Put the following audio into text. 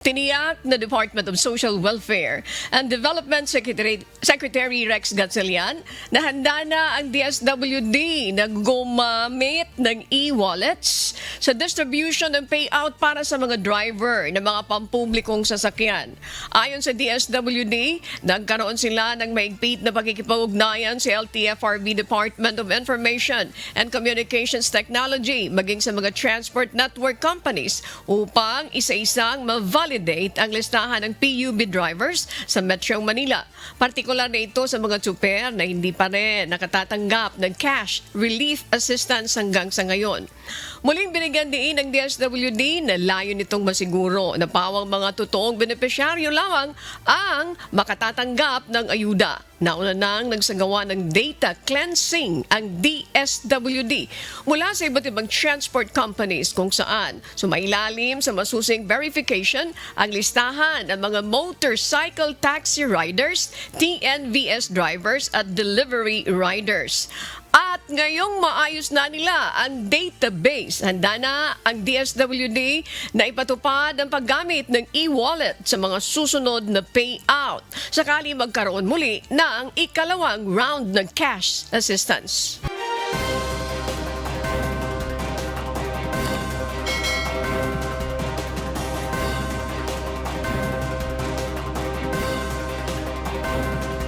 Tiniyak na Department of Social Welfare and Development Secretary Rex Gatchalian na handa na ang DSWD na gumamit ng e-wallets sa distribution ng payout para sa mga driver ng mga pampublikong sasakyan. Ayon sa DSWD, nagkaroon sila ng maigpit na pagkikipag-ugnayan sa LTFRB Department of Information and Communications Technology maging sa mga transport network companies upang isa-isang ma-validate ang listahan ng PUB drivers sa Metro Manila. Partikular na ito sa mga tsuper na hindi pa rin nakatatanggap ng cash relief assistance hanggang sa ngayon. Muling binigyan din ng DSWD na layo nitong masiguro na pawang mga totoong benepisyaryo lamang ang makatatanggap ng ayuda. Nauna nang nagsagawa ng data cleansing ang DSWD mula sa iba't ibang transport companies kung saan sumailalim sa masusing verification ang listahan ng mga motorcycle taxi riders, TNVS drivers at delivery riders. At ngayong maayos na nila ang database, handa na ang DSWD na ipatupad ang paggamit ng e-wallet sa mga susunod na payout sakali magkaroon muli ng ikalawang round ng cash assistance.